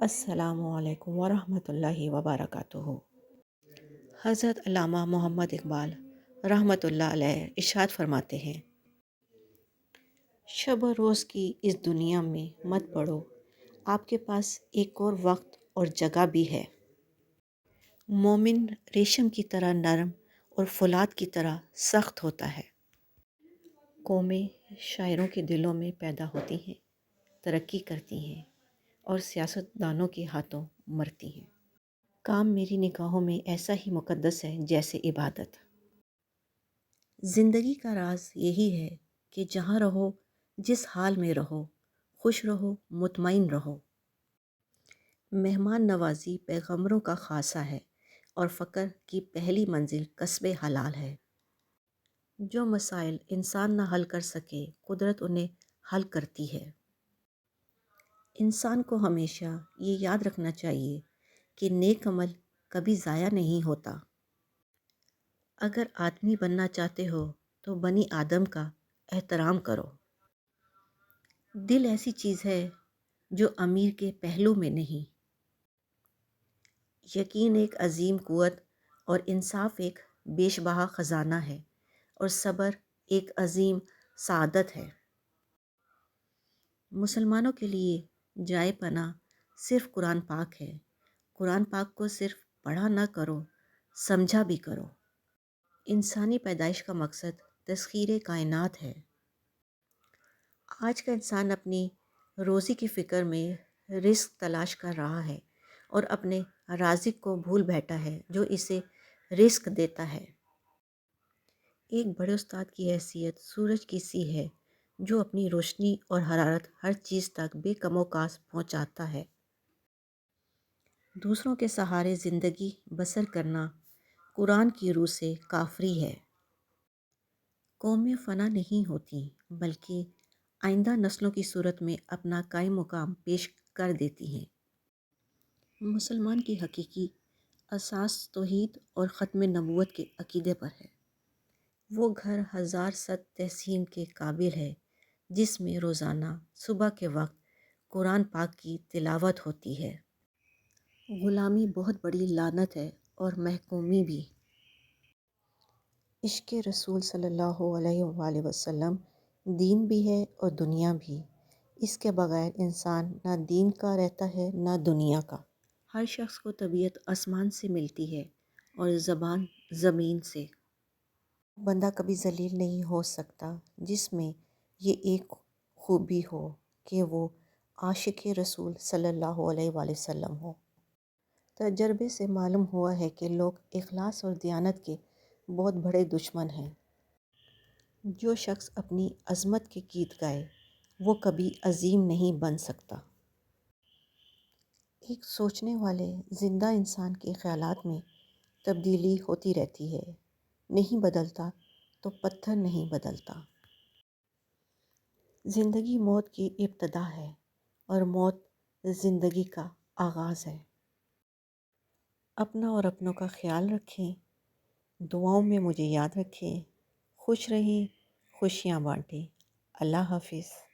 السلام علیکم ورحمۃ اللہ وبرکاتہ۔ حضرت علامہ محمد اقبال رحمۃ اللہ علیہ ارشاد فرماتے ہیں، شب و روز کی اس دنیا میں مت پڑو، آپ کے پاس ایک اور وقت اور جگہ بھی ہے۔ مومن ریشم کی طرح نرم اور فولاد کی طرح سخت ہوتا ہے۔ قومیں شاعروں کے دلوں میں پیدا ہوتی ہیں، ترقی کرتی ہیں اور سیاست دانوں کے ہاتھوں مرتی ہیں۔ کام میری نگاہوں میں ایسا ہی مقدس ہے جیسے عبادت۔ زندگی کا راز یہی ہے کہ جہاں رہو، جس حال میں رہو، خوش رہو، مطمئن رہو۔ مہمان نوازی پیغمبروں کا خاصہ ہے اور فقر کی پہلی منزل کسب حلال ہے۔ جو مسائل انسان نہ حل کر سکے، قدرت انہیں حل کرتی ہے۔ انسان کو ہمیشہ یہ یاد رکھنا چاہیے کہ نیک عمل کبھی ضائع نہیں ہوتا۔ اگر آدمی بننا چاہتے ہو تو بنی آدم کا احترام کرو۔ دل ایسی چیز ہے جو امیر کے پہلو میں نہیں۔ یقین ایک عظیم قوت اور انصاف ایک بیش بہا خزانہ ہے اور صبر ایک عظیم سعادت ہے۔ مسلمانوں کے لیے جائے پناہ صرف قرآن پاک ہے۔ قرآن پاک کو صرف پڑھا نہ کرو، سمجھا بھی کرو۔ انسانی پیدائش کا مقصد تسخیر کائنات ہے۔ آج کا انسان اپنی روزی کی فکر میں رزق تلاش کر رہا ہے اور اپنے رازق کو بھول بیٹھا ہے جو اسے رزق دیتا ہے۔ ایک بڑے استاد کی حیثیت سورج کی سی ہے جو اپنی روشنی اور حرارت ہر چیز تک بے کم و کاس پہنچاتا ہے۔ دوسروں کے سہارے زندگی بسر کرنا قرآن کی روح سے کافری ہے۔ قومیں فنا نہیں ہوتی بلکہ آئندہ نسلوں کی صورت میں اپنا قائم مقام پیش کر دیتی ہیں۔ مسلمان کی حقیقی اساس توحید اور ختم نبوت کے عقیدے پر ہے۔ وہ گھر ہزار صد تحسین کے قابل ہے جس میں روزانہ صبح کے وقت قرآن پاک کی تلاوت ہوتی ہے۔ غلامی بہت بڑی لعنت ہے اور محکومی بھی۔ عشق رسول صلی اللہ علیہ وآلہ وسلم دین بھی ہے اور دنیا بھی۔ اس کے بغیر انسان نہ دین کا رہتا ہے نہ دنیا کا۔ ہر شخص کو طبیعت آسمان سے ملتی ہے اور زبان زمین سے۔ بندہ کبھی ذلیل نہیں ہو سکتا جس میں یہ ایک خوبی ہو کہ وہ عاشق رسول صلی اللہ علیہ وآلہ وسلم ہو۔ تجربے سے معلوم ہوا ہے کہ لوگ اخلاص اور دیانت کے بہت بڑے دشمن ہیں۔ جو شخص اپنی عظمت کے گیت گائے وہ کبھی عظیم نہیں بن سکتا۔ ایک سوچنے والے زندہ انسان کے خیالات میں تبدیلی ہوتی رہتی ہے۔ نہیں بدلتا تو پتھر نہیں بدلتا۔ زندگی موت کی ابتدا ہے اور موت زندگی کا آغاز ہے۔ اپنا اور اپنوں کا خیال رکھیں، دعاؤں میں مجھے یاد رکھیں، خوش رہیں، خوشیاں بانٹیں۔ اللہ حافظ۔